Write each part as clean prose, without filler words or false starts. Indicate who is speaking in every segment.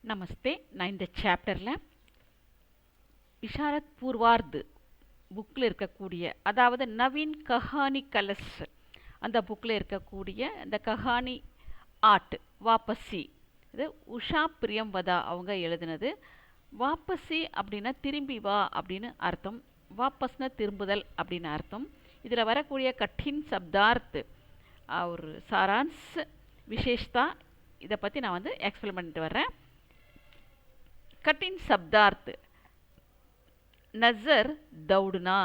Speaker 1: நமஸ்தே. நான் இந்த சாப்டரில் இஷாரத் பூர்வார்த் புக்கில் இருக்கக்கூடிய, அதாவது நவீன் கஹானி கலஸ் அந்த புக்கில் இருக்கக்கூடிய இந்த கஹானி ஆர்ட் வாபசி, இது உஷா பிரியம்வதா அவங்க எழுதினது. வாபசி அப்படின்னா திரும்பி வா அப்படின்னு அர்த்தம், வாபஸ்னா திரும்புதல் அப்படின்னு அர்த்தம். இதில் வரக்கூடிய கঠিன் சப்தார்த் ஒரு சாரான்ஸ் விசேஷ்தா இதை பற்றி நான் எக்ஸ்பிளைன் பண்ணிட்டு வர்றேன். कठिन शब्दार्थ नजर दौड़ना,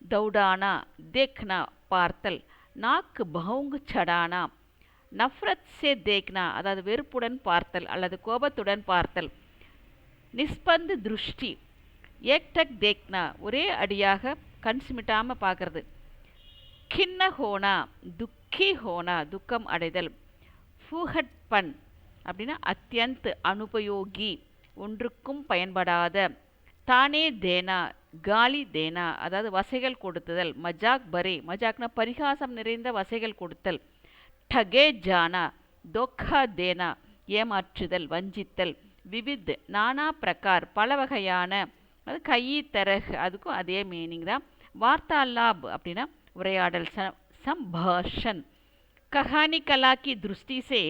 Speaker 1: दौड़ाना, देखना, पार्तल, नाक भौंग चढ़ाना, नफरत से देखना अदाद वेरुपुडन पार्तल अल्लदु कोपत्तुडन पार्तल, निस्पंद दृष्टि, एकटक देखना ஒரே அடியாக கண் சிமிட்டாம பார்க்கறது, खिन्न होना, दुखी होना துக்கம் அடைதல், फूहटपन அப்படின்னா அத்தியந்த் அனுபயோகி ஒன்றுக்கும் பயன்படாத, தானே தேனா காலி தேனா அதாவது வசைகள் கொடுத்துதல், மஜாக் பரே மஜாக்னா பரிகாசம் நிறைந்த வசைகள் கொடுத்தல், டகே ஜானா தோக்கா தேனா ஏமாற்றுதல் வஞ்சித்தல், விவித் நானா பிரகார் பல வகையான, அது கை தரகு அதுக்கும் அதே மீனிங் தான். வார்த்தாலாப் அப்படின்னா உரையாடல், संभाषण। कहानी कला की दृष्टि से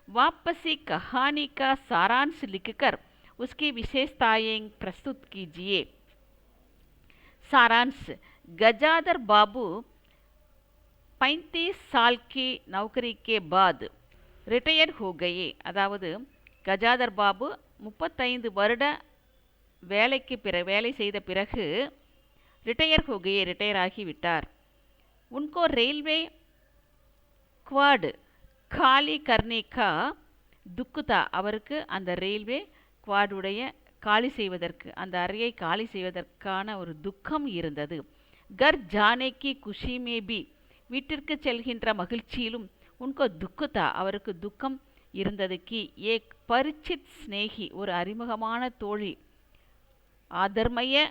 Speaker 1: वापसी कहानी का सारांश लिखकर उसकी विशेषताएं प्रस्तुत कीजिए। सारांश। गजाधर बाबू 35 साल की नौकरी के बाद रिटायर हो गए, அதாவது கஜாதர் பாபு 35 வருட வேலை செய்த பிறகு ரிட்டையர் हो गए ரிட்டையர் ஆகிவிட்டார். उनको रेलवे क्वाड காலி கர்னேக்கா துக்குதா அவருக்கு அந்த ரயில்வே குவாடுடைய காலி செய்வதற்கு, அந்த அறையை காலி செய்வதற்கான ஒரு துக்கம் இருந்தது. கர் ஜானேக்கி குஷி மேபி வீட்டிற்கு செல்கின்ற மகிழ்ச்சியிலும் உன்கோ துக்குதா அவருக்கு துக்கம் இருந்தது. கி ஏக் பரிச்சித் ஸ்னேகி ஒரு அறிமுகமான தோழி, ஆதர்மய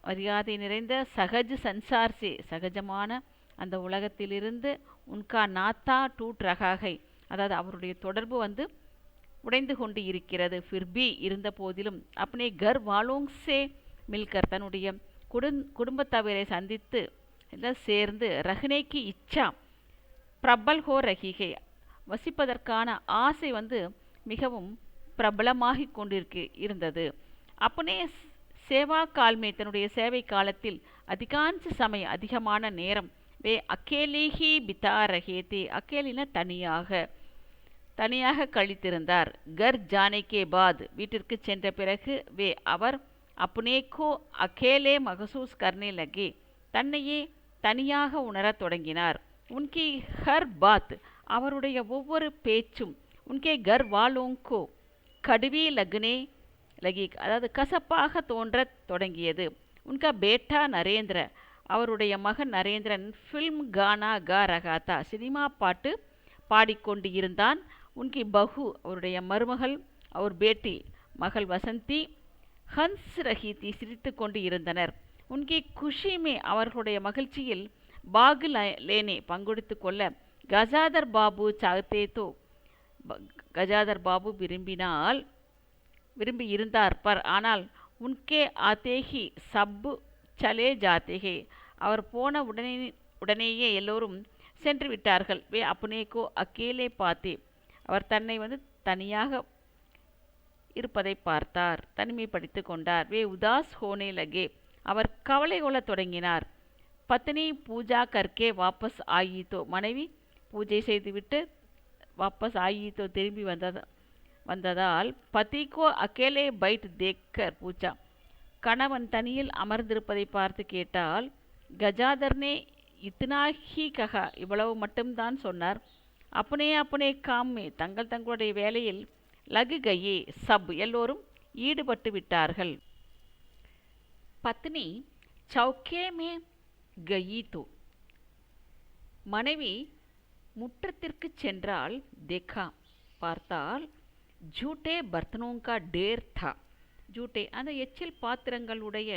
Speaker 1: மரியாதை நிறைந்த, சகஜ் சன்சார் சே சகஜமான அந்த உலகத்திலிருந்து, உன்கா நாத்தா டூட் ரகாகை அதாவது அவருடைய தொடர்பு உடைந்து கொண்டு இருக்கிறது. ஃபிர்பி இருந்த போதிலும், அப்னே கர் வாலோங் சே மில்கர் தன்னுடைய குடும்பத்தவரை சந்தித்து சேர்ந்து, ரஹ்னேக்கி இச்சா பிரபல் ஹோ ரஹிகை வசிப்பதற்கான ஆசை மிகவும் பிரபலமாகி இருந்தது. அப்னே சேவா கால்மே தன்னுடைய சேவை காலத்தில் அதிகாஞ்ச சமயம் அதிகமான நேரம் வே அக்கேலே ஹி பிதா ரஹே தே அக்கேலின தனியாக கழித்திருந்தார். கர் ஜானே கே பாத் வீட்டிற்கு சென்ற பிறகு வே அவர் அப்னேகோ அக்கேலே மகசூஸ் கர்னே லகே தன்னையே தனியாக உணரத் தொடங்கினார். உன்கி ஹர் பாத் அவருடைய ஒவ்வொரு பேச்சும், உன்கே கர் வாலோங்கோ கடுவி லக்னே லகி அதாவது கசப்பாக தோன்றத் தொடங்கியது. உன்கா பேட்டா நரேந்திர அவருடைய மகன் நரேந்திரன் ஃபில்ம் கானா கா ரகாத்தா சினிமா பாட்டு பாடிக்கொண்டு இருந்தான். உன்கி பஹு அவருடைய மருமகள், அவர் பேட்டி மகள் வசந்தி, ஹன்ஸ் ரஹீதி சிரித்து கொண்டு இருந்தனர். உன்கி குஷிமே அவர்களுடைய மகிழ்ச்சியில் பாகு லேனே பங்கெடுத்து கொள்ள கஜாதர் பாபு சாகத்தே தோ கஜாதர் பாபு விரும்பி இருந்தார். பர் ஆனால் உன்கே ஆத்தேகி சப்பு சலே ஜாத்தேகே அவர் போன உடனேயே எல்லோரும் சென்று விட்டார்கள். வே அப்னேகோ அக்கேலே பார்த்தே அவர் தன்னை தனியாக இருப்பதை பார்த்தார், தனிமைப்படுத்தி கொண்டார். வே உதாஸ் ஹோனே லகே அவர் கவலை கொள்ள தொடங்கினார். பத்னி பூஜா கர்க்கே வாபஸ் ஆயித்தோ மனைவி பூஜை செய்துவிட்டு வாபஸ் ஆயித்தோ திரும்பி வந்ததால், பத்திகோ அக்கேலே பைட் தேக்கர் பூஜா கணவன் தனியில் அமர்ந்திருப்பதை பார்த்து கேட்டால், கஜாதர்னே இத்னா ஹி கஹா இவ்வளவு மட்டும்தான் சொன்னார். அப்னே காம்மே தங்களுடைய வேலையில் லகு கயே சப் எல்லோரும் ஈடுபட்டு விட்டார்கள். பத்னி சௌக்கே மே கயி தோ மனைவி முற்றத்திற்கு சென்றால், தேக்கா பார்த்தால், ஜூட்டே பர்த்தனோங்கா டேர் தா ஜூட்டே அந்த எச்சில் பாத்திரங்களுடைய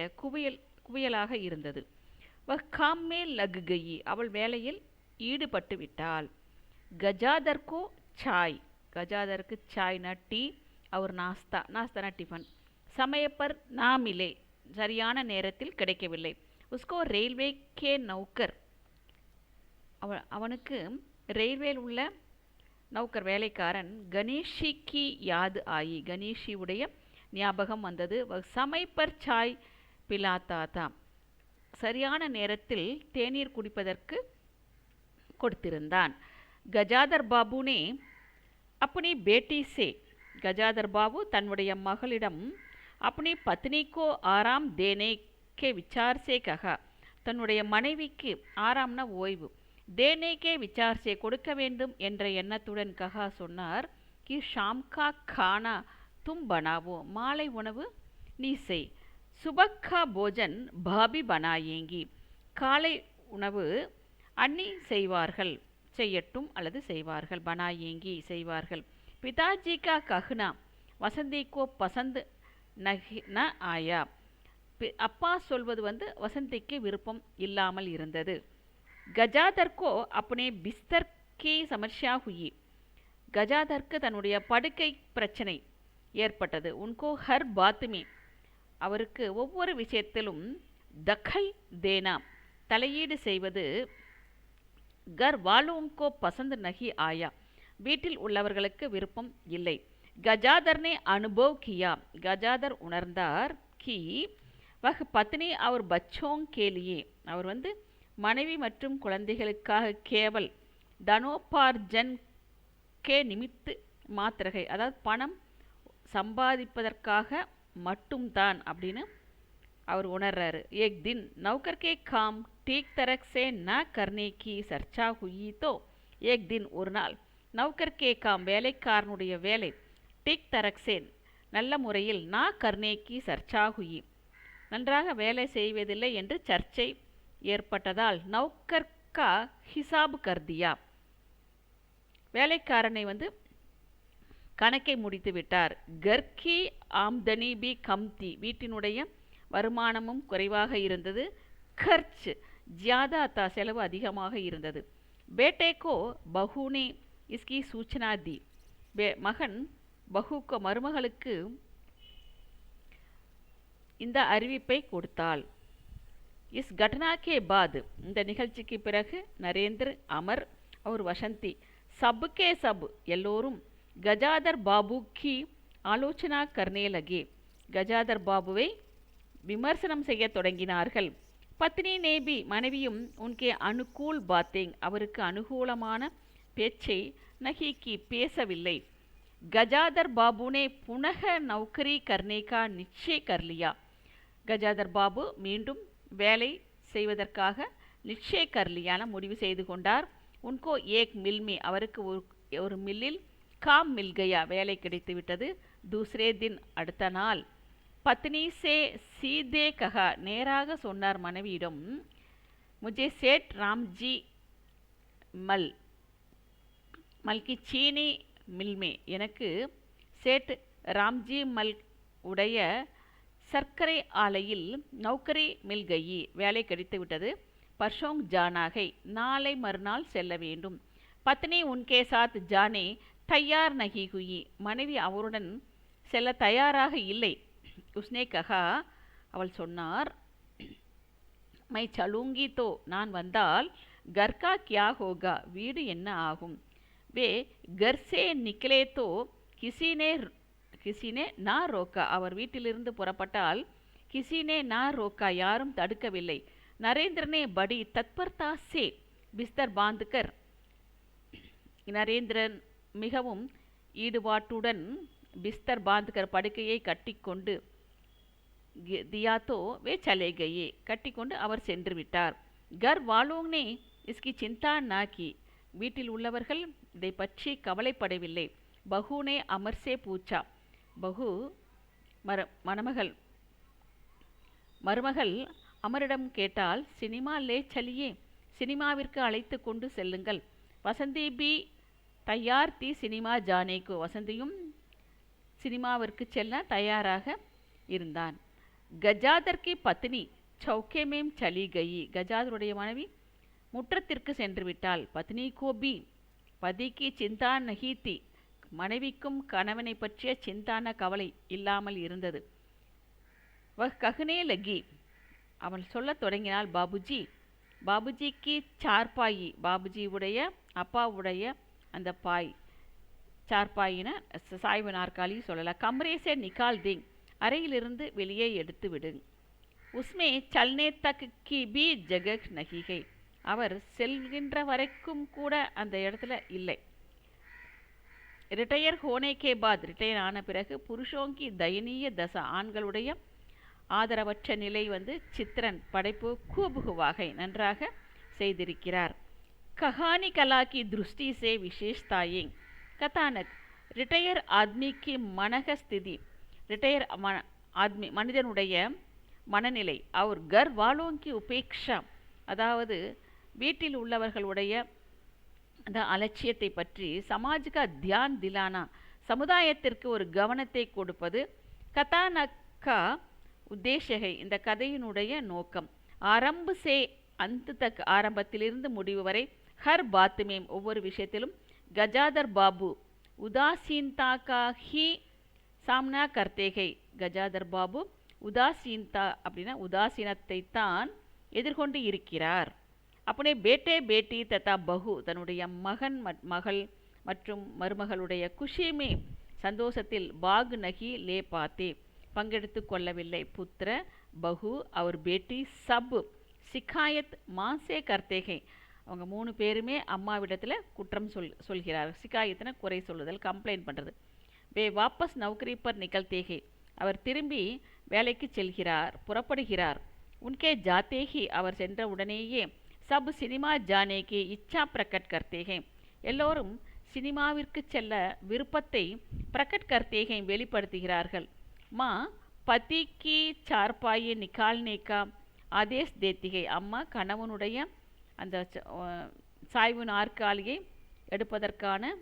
Speaker 1: குவியலாக இருந்தது. வஹ் காம் மே லக் கயி அவள் வேலையில் ஈடுபட்டு விட்டாள். கஜாதர்கோ சாய் கஜாதருக்கு சாய்னா டீ, அவர் நாஸ்தா, நாஸ்தானா டிஃபன். समय पर ना मिले, சரியான நேரத்தில் கிடைக்கவில்லை. உஸ்கோ ரயில்வே கே நௌக்கர், அவனுக்கு ரயில்வேயில் உள்ள நௌக்கர் வேலைக்காரன் கணேஷிக்கு யாது ஆயி, கணேஷியுடைய ஞாபகம் வந்தது. समय पर चाय पिलाता था, சரியான நேரத்தில் தேநீர் குடிப்பதற்கு கொடுத்திருந்தான். கஜாதர் பாபுனே अपनी बेटी से, கஜாதர் பாபு தன்னுடைய மகளிடம் अपनी पत्नी को आराम देने के विचार से कहा, தன்னுடைய மனைவிக்கு ஆராம்னா ஓய்வு, தேனே கே விசார் சே கொடுக்க வேண்டும் என்ற எண்ணத்துடன் கஹா சொன்னார். கி ஷாம் கா கானா தும் பனாவோ, மாலை உணவு நீ செய். சுபக் கா போஜன் பாபி பனாயேங்கி, காலை உணவு அன்னி செய்வார்கள், செய்யட்டும் அல்லது செய்வார்கள், பனாயேங்கி செய்வார்கள். பிதாஜி கா கஹ்னா வசந்தி கோ பசந்த் ந ஆயா, அப்பா சொல்வது வசந்திக்கு விருப்பம் இல்லாமல் இருந்தது. கஜாதர் கோ அப்னே பிஸ்தர் கி சமஸ்யா ஹுயி, கஜாதருக்கு தன்னுடைய படுக்கை பிரச்சனை ஏற்பட்டது. உன்கோ ஹர் பாத்மே, அவருக்கு ஒவ்வொரு விஷயத்திலும் தக்கல் தேனா தலையீடு செய்வது. கர் வாலோங்கோ பசந்த் நஹி ஆயா, வீட்டில் உள்ளவர்களுக்கு விருப்பம் இல்லை. கஜாதர்னே அனுபவ் கியா, கஜாதர் உணர்ந்தார். கி வஹ் பத்னி அவர் பச்சோங் கேலியே, அவர் மனைவி மற்றும் குழந்தைகளுக்காக கேவல் தனோபார்ஜன் கே நிமித்து மாத்திரகை, அதாவது பணம் சம்பாதிப்பதற்காக மட்டும்தான் அப்படின்னு அவர் உணர்றாரு. ஏக் தின் நௌகர் கே காம் டீக் தரக் சே ந கர்னே கி சர்ச்சா ஹுயி தோ, ஏக் தின் ஒரு நாள் நௌகர் கே காம் வேலைக்காரனுடைய வேலை டிக் தரக்சேன் நல்ல முறையில் நா கர்னேக்கி சர்ச்சா ஹுயி, நன்றாக வேலை செய்வதில்லை என்று சர்ச்சை ஏற்பட்டதால் நௌக்கர் கா ஹிசாப் கர்தியா, வேலைக்காரனை கணக்கை முடித்து விட்டார். கர்கி ஆம்தனி பி கம்தி, வீட்டினுடைய வருமானமும் குறைவாக இருந்தது. கர்ச் ஜியாதா தா, செலவு அதிகமாக இருந்தது. பேட்டேக்கோ பஹூனே இஸ்கி சூச்சனா தி, மகன் பஹுக்கோ மருமகளுக்கு இந்த அறிவிப்பை கொடுத்தாள். இஸ் கட்னா கே பாத், இந்த நிகழ்ச்சிக்கு பிறகு நரேந்திர, அமர் और வசந்தி சப்கே சப் எல்லோரும் கஜாதர் பாபு கி ஆலோசனா கர்னே லகே, கஜாதர் பாபுவை விமர்சனம் செய்ய தொடங்கினார்கள். பத்னி நேபி, மனைவியும் உன்கே அனுகூல் பாத்தேங், அவருக்கு அனுகூலமான பேச்சை நஹி கி பேசவில்லை. கஜாதர் பாபுனே புனக நௌக்கரி கர்னே கா நிச்சய கர் லியா, கஜாதர் பாபு மீண்டும் வேலை செய்வதற்காக நிச்சய கர் லியான முடிவு செய்து கொண்டார். உன்கோ ஏக் மில் மே, அவருக்கு ஒரு மில்லில் காம் மில் கயா, வேலை கிடைத்து விட்டது. தூசரே தின், அடுத்த நாள் பத்னி சே சீதே கஹா, நேராக சொன்னார் மனைவியிடம். முஜே சேட் ராம்ஜி மல் மல்கி சீனி மில்மே, எனக்கு சேட் ராம்ஜி மல் உடைய சர்க்கரை ஆலையில் நௌக்கரி மில்கயி, வேலை கிடைத்து விட்டது. பர்ஷோங் ஜானாகை, நாளை மறுநாள் செல்ல வேண்டும். பத்னி உன்கே சாத் ஜானே தயார் நகி ஹுயி, மனைவி அவருடன் செல்ல தயாராக இல்லை. உஸ்னே கஹா, அவள் சொன்னார். மை சலூங்கி தோ, நான் வந்தால் கர்கா கியா ஹோகா, வீடு என்ன ஆகும். வே கர் சே நிக்கலே தோ கிசினே நா ரோக்கா, அவர் வீட்டிலிருந்து புறப்பட்டால் கிசினே நா ரோக்கா, யாரும் தடுக்கவில்லை. நரேந்திரனே படி தத்பர்தா சே பிஸ்தர் பாந்துக்கர், நரேந்திரன் மிகவும் ஈடுபாட்டுடன் பிஸ்தர் பாந்துக்கர் படுக்கையை கட்டிக்கொண்டு தியாத்தோ வே சலேகையே, கட்டிக்கொண்டு அவர் சென்று விட்டார். கர் வாலோங்னே இஸ்கி சிந்தா நாக்கி, வீட்டில் உள்ளவர்கள் இதை பற்றி கவலைப்படவில்லை. பஹூனே அமர்சே பூச்சா, பஹு மருமகள் அமரிடம் கேட்டால், சினிமா லே சலியே, சினிமாவிற்கு அழைத்து கொண்டு செல்லுங்கள். வசந்தி பி தயார் தி சினிமா ஜானேக்கு, வசந்தியும் சினிமாவிற்கு செல்ல தயாராக இருந்தான். கஜாதர் கி பத்னி சௌக்கே மேம் சலி கயி, கஜாதருடைய மனைவி முற்றத்திற்கு சென்று விட்டாள். பத்னி கோ பி பதிக்கு சிந்தா நஹி தி, மனைவிக்கும் கணவனை பற்றிய சிந்தான கவலை இல்லாமல் இருந்தது. வஹ் கஹ்னே லகி, அவள் சொல்லத் தொடங்கினாள், பாபுஜி, பாபுஜிக்கு சார்பாயி, பாபுஜியுடைய அப்பாவுடைய அந்த பாய், சார்பாயின சாய்வு நாற்காலி சொல்லலாம். கம்ரேசே நிகால் திங், அறையிலிருந்து வெளியே எடுத்து விடு. உஸ்மே சல்னே தக் கி பி ஜகக் நகிகை, அவர் செல்கின்ற வரைக்கும் கூட அந்த இடத்துல இல்லை. ரிட்டையர் ஹோனே கே பாத், ரிட்டையர் ஆன பிறகு புருஷோங்கி தயனீய தசா, ஆண்களுடைய ஆதரவற்ற நிலை சித்திரன் படைப்பு கூபுகுவாகை நன்றாக செய்திருக்கிறார். கஹானி கலா கி திருஷ்டி சே விசேஷ்தாயே கதானக், ரிட்டையர் ஆத்மிக்கு மனக ஸ்திதி, ரிட்டையர் ஆத்மி மனிதனுடைய மனநிலை, அவர் கர் வாலோங்கி உபேக்ஷா, அதாவது வீட்டில் உள்ளவர்களுடைய அந்த அலட்சியத்தை பற்றி, சமாஜிகா தியான் திலானா, சமுதாயத்திற்கு ஒரு கவனத்தை கொடுப்பது, கதானக்கா உத்தேசகை, இந்த கதையினுடைய நோக்கம். ஆரம்ப சே அந்த தக், ஆரம்பத்திலிருந்து முடிவு வரை, ஹர் பாத்துமேம், ஒவ்வொரு விஷயத்திலும், கஜாதர் பாபு உதாசீன்தா கா ஹி சாம்னா கர்த்தேகை, கஜாதர் பாபு உதாசீன்தா அப்படின்னா உதாசீனத்தை தான் எதிர்கொண்டு இருக்கிறார். அப்படியே பேட்டே பேட்டி தத்தா பகு, தன்னுடைய மகன் மகள் மற்றும் மருமகளுடைய குஷிமே சந்தோஷத்தில், பாக் நகி லே பாத்தே, பங்கெடுத்து கொள்ளவில்லை. புத்திர பகு அவர் பேட்டி சப் சிகாயத் மாசே கர்த்தேகை, அவங்க 3 பேருமே அம்மாவிடத்தில் குற்றம் சொல்கிறார். சிகாயத்தின குறை சொல்லுதல், கம்ப்ளைண்ட் பண்ணுறது. வே வாபஸ் நௌக்கரி பர் நிகழ்த்தேகை, அவர் திரும்பி வேலைக்கு செல்கிறார், புறப்படுகிறார். உன்கே ஜாத்தேகி, அவர் சென்ற உடனேயே, சப் சினிமா ஜானேகி இச்சா பிரகட் கர்த்தேகை, எல்லோரும் சினிமாவிற்கு செல்ல விருப்பத்தை பிரகட் கர்த்தேகை வெளிப்படுத்துகிறார்கள். மா பதிக்கு சார்பாயை நிகால்னேக்கா ஆதேஷ் தேத்திகை, அம்மா கணவனுடைய அந்த சாய்வு நாற்காலியை எடுப்பதற்கான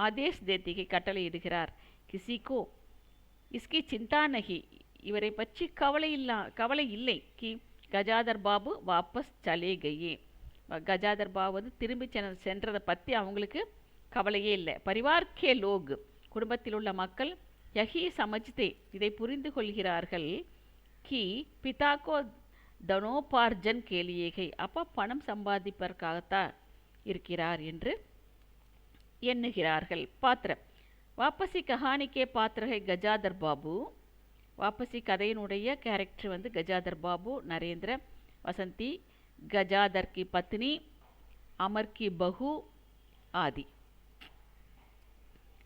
Speaker 1: ஆதேஷ் தேத்திகை கட்டளையிடுகிறார். கிசிக்கோ இஸ்கி சிந்தா நகி, இவரை பற்றி கவலை இல்லை. கி கஜாதர் பாபு வாபஸ் சலே கயே, கஜாதர் பாபு திரும்பி சென்றதை பற்றி அவங்களுக்கு கவலையே இல்லை. பரிவார்க்கே லோக், குடும்பத்தில் உள்ள மக்கள், யஹி சமஜ்தே, இதை புரிந்து கொள்கிறார்கள். கி பிதாக்கோ தனோபார்ஜன் கேலியேகை, அப்பா பணம் சம்பாதிப்பதற்காகத்தான் இருக்கிறார் என்று எண்ணுகிறார்கள். பாத்திரம் வாபசி கஹானிக்கே பாத்திரகை கஜாதர் பாபு, வாபசி கதையினுடைய கேரக்டர் கஜாதர் பாபு, நரேந்திர, வசந்தி, கஜாதர் கி பத்னி, அமர் கி பகு ஆதி.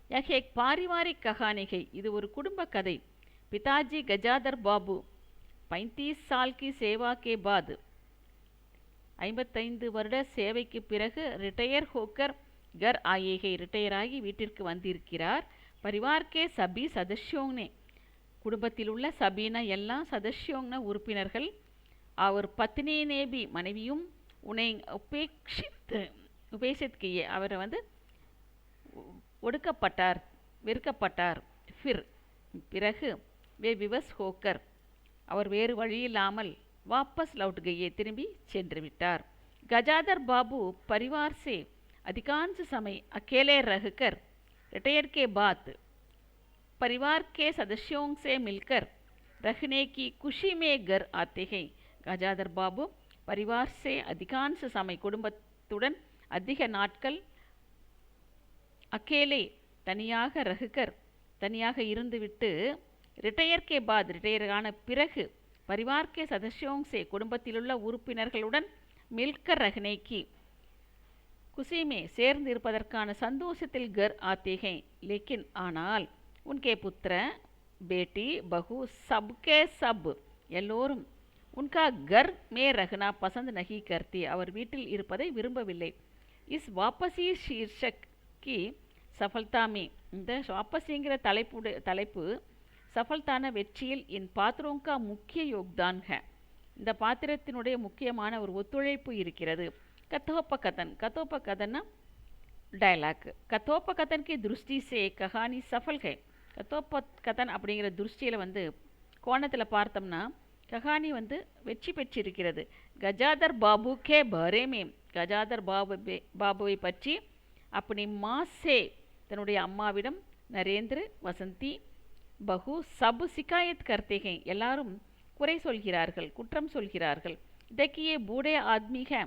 Speaker 1: यह एक पारिवारिक कहानी है, இது ஒரு குடும்ப கதை. पिताजी गजादर बाबू 35 साल की सेवा के बाद, 55 வருட சேவைக்கு பிறகு ரிட்டையர் ஹோக்கர் கர் ஆயேகை, ரிட்டையர் ஆகி வீட்டிற்கு வந்திருக்கிறார். பரிவார்க்கே சபி சதஸ்யோங்னே, குடும்பத்தில் உள்ள சபீனா எல்லா சதஸ்யோங்ன உறுப்பினர்கள், அவர் பத்னி நேபி மனைவியும், உன்னை உபேஷித் கியே, அவர் ஒடுக்கப்பட்டார், வெறுக்கப்பட்டார். ஃபிர் பிறகு, வே விவஸ் ஹோக்கர், அவர் வேறு வழியில்லாமல், வாபஸ் லவுட் கயே, திரும்பி சென்று விட்டார். கஜாதர் பாபு परिवार से अधिकांश समय अकेले रहकर रिटायर के बाद परिवार के सदस्यों से मिलकर रहने की खुशी में घर आते हैं. கஜாதர் பாபு परिवार से अधिकांश समय, குடும்பத்துடன் அதிக நாட்கள், அகேலே தனியாக, ரகுகர் தனியாக இருந்துவிட்டு, ரிட்டையர் கே பாத் ரிட்டையரான பிறகு, பரிவார்க்கே சதஸ்யோங்சே குடும்பத்திலுள்ள உறுப்பினர்களுடன், மில்கர் ரஹ்னேக்கி குசிமே சேர்ந்து இருப்பதற்கான சந்தோஷத்தில் கர் ஆத்தேகை. லேக்கின் ஆனால், உன்கே புத்திர பேட்டி பகு சப்கே சப் எல்லோரும், உன்கா கர் மே ரஹ்னா பசந்த் நகி கர்த்தி, அவர் வீட்டில் இருப்பதை விரும்பவில்லை. இஸ் வாபசி ஷீர்ஷக் கி சஃபல்தாமே, இந்த வாபசிங்கிற தலைப்பு சஃபல்தான வெற்றியில் என் பாத்திரோங்கா முக்கிய யோக்தான் ஹை, இந்த பாத்திரத்தினுடைய முக்கியமான ஒரு ஒத்துழைப்பு இருக்கிறது. கத்தோபகதன், கத்தோபகதன்னா டைலாக். கத்தோபகதன் கி திருஷ்டி சே கஹானி சஃபல் ஹை, கத்தோபகதன் அப்படிங்கிற திருஷ்டியில் கோணத்தில் பார்த்தோம்னா கஹானி வெற்றி பெற்றிருக்கிறது. கஜாதர் பாபு கே பரேமே, கஜாதர் பாபுவை பற்றி அப்படி மாசே தன்னுடைய அம்மாவிடம் நரேந்திர வசந்தி பகு சப் சிகாயத் கர்த்தே எல்லாரும் குறை சொல்கிறார்கள், குற்றம் சொல்கிறார்கள். देखिए बूढ़े आदमी है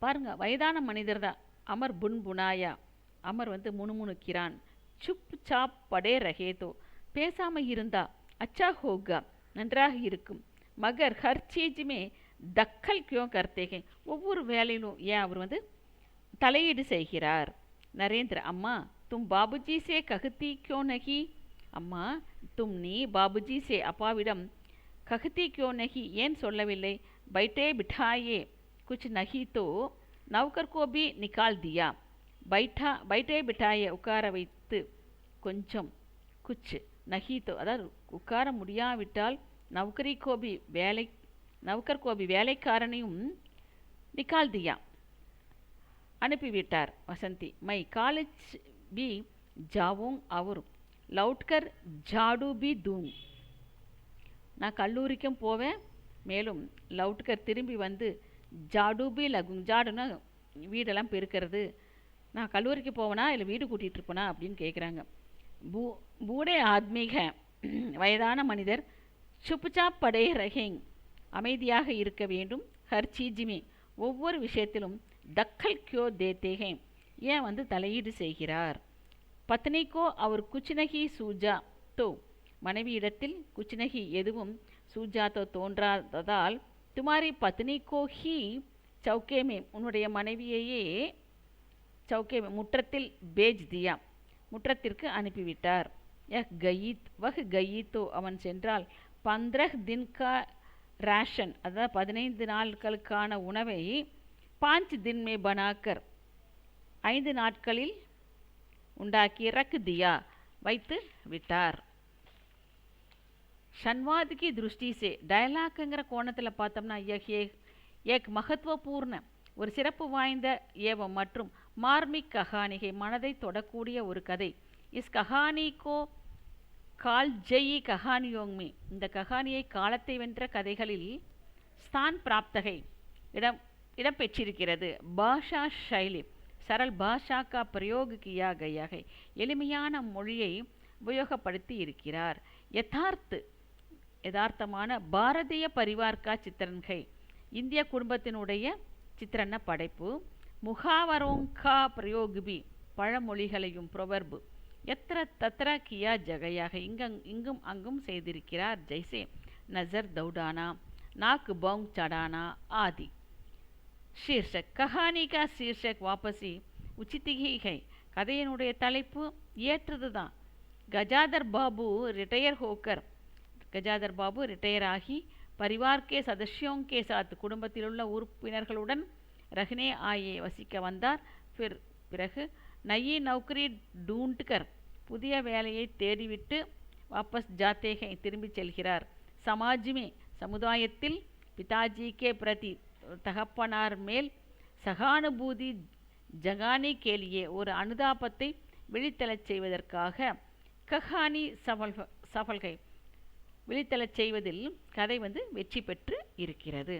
Speaker 1: பாருங்க, வயதான மனிதர் தான். அமர் புன் புனாயா, அமர் வந்து முணுமுணுக்கிறான். சுப் சாப் படே ரஹேதோ, பேசாம இருந்தா அச்சா ஹோகா, நன்றாக இருக்கும். மகர் ஹர் சீஜுமே தக்கல் கியோ கர்த்தேகே, ஒவ்வொரு வேலையிலும் ஏன் அவர் வந்து தலையீடு செய்கிறார். நரேந்திர அம்மா தும் பாபுஜி சே கஹத்தி கியோ நகி, அம்மா தும் நீ பாபுஜி சே அப்பாவிடம் கஹத்தி கியோ நகி ஏன் சொல்லவில்லை. பைட்டே பிட்டாயே குச் நகி தோ நௌகர் கோ பி நிகால் தியா, பைட்டே பிட்டாயே உட்கார வைத்து கொஞ்சம், குச் நகி தோ அதாவது உட்கார முடியாவிட்டால் நௌகரி கோபி வேலை, நௌகர் கோபி வேலைக்காரனையும் நிகால் தியா அனுப்பிவிட்டார். வசந்தி மை காலேஜ் பி ஜாவும் அவர் லவுட்கர் ஜாடு பி தூங், நான் கல்லூரிக்கும் போவேன், மேலும் லவுட்கர் திரும்பி வந்து ஜாடு பி லகுங், ஜாடுனா வீடெல்லாம் பெருக்கிறது, நான் கல்லூரிக்கு போவேனா இல்லை வீடு கூட்டிகிட்டு இருப்பேனா அப்படின்னு கேட்குறாங்க. பூடே ஆத்மீக வயதான மனிதர் சுப்புச்சாப் படே ரஹேங் அமைதியாக இருக்க வேண்டும். ஹர் சீஜிமே ஒவ்வொரு விஷயத்திலும் தக்கல் கியோ தேத்தேகே ஏன் வந்து தலையீடு செய்கிறார். பத்னிக்கோ அவர் குச்சினகி சூஜா தோ மனைவியிடத்தில் குச்சினகி எதுவும் சூஜாத்தோ தோன்றாததால் துமாரி பத்னிக்கோ ஹி சௌக்கேமே உன்னுடைய மனைவியையே சௌக்கேமே முற்றத்தில் பேஜ் தியா முற்றத்திற்கு அனுப்பிவிட்டார். வஹ் கயீத்தோ அவன் சென்றால் 15 தின் கா ரேஷன் அதாவது 15 நாட்களுக்கான உணவை 5 தின் மே பனாக்கர் 5 நாட்களில் உண்டாக்கி ரக் தியா வைத்து விட்டார். ஷன்வாத் கி திருஷ்டி சே டயலாக்குங்கிற கோணத்தில் பார்த்தோம்னா ஏக் மகத்துவபூர்ண ஒரு சிறப்பு வாய்ந்த ஏவம் மற்றும் மார்மிக் கஹானிகை மனதை தொடக்கூடிய ஒரு கதை. இஸ் கஹானிக்கோ கால் ஜெயி கஹானியோங்மி இந்த கஹானியை காலத்தை வென்ற கதைகளில் ஸ்தான் பிராப்தகை இடம் பெற்றிருக்கிறது. பாஷா ஷைலி சரல் பாஷா கா பிரயோக கியா கயா है எளிமையான மொழியை உபயோகப்படுத்தி இருக்கிறார். யதார்த்தமான பாரதிய பரிவார் கா சித்திரன்கை இந்திய குடும்பத்தினுடைய சித்திரன படைப்பு. முகாவரோங்கா பிரயோகிபி பழமொழிகளையும் ப்ரொவர்பு எத்திர தத்திர கியா ஜகையாக இங்கும் அங்கும் செய்திருக்கிறார். ஜெய்சே நசர் தௌடானா நாக்கு பவுங் சடானா ஆதி. शीर्षक कहानी का शीर्षक वापसी उचित ही है கதையினுடைய தலைப்பு ஏற்றதுதான். கஜாதர் பாபு ரிட்டையர் ஆகி பரிவார் கே சதஸ்யோं के साथ குடும்பத்திலுள்ள உறுப்பினர்களுடன் ரஹ்னே ஆயே வசிக்க வந்தார். பிறகு நயி நௌக்கரி டூண்ட்கர் புதிய வேலையை தேடிவிட்டு வாபஸ் ஜாத்தேகை திரும்பி செல்கிறார். சமாஜ்மே சமுதாயத்தில் பிதாஜி கே பிரதி தகப்பனார் மேல் சகானுபூதி ஜகானி கேலியே ஒரு அனுதாபத்தை விழித்தெழச் செய்வதற்காக கஹானி சஃபல்கை விழித்தெழச் செய்வதில் கதை வந்து வெற்றி பெற்று இருக்கிறது.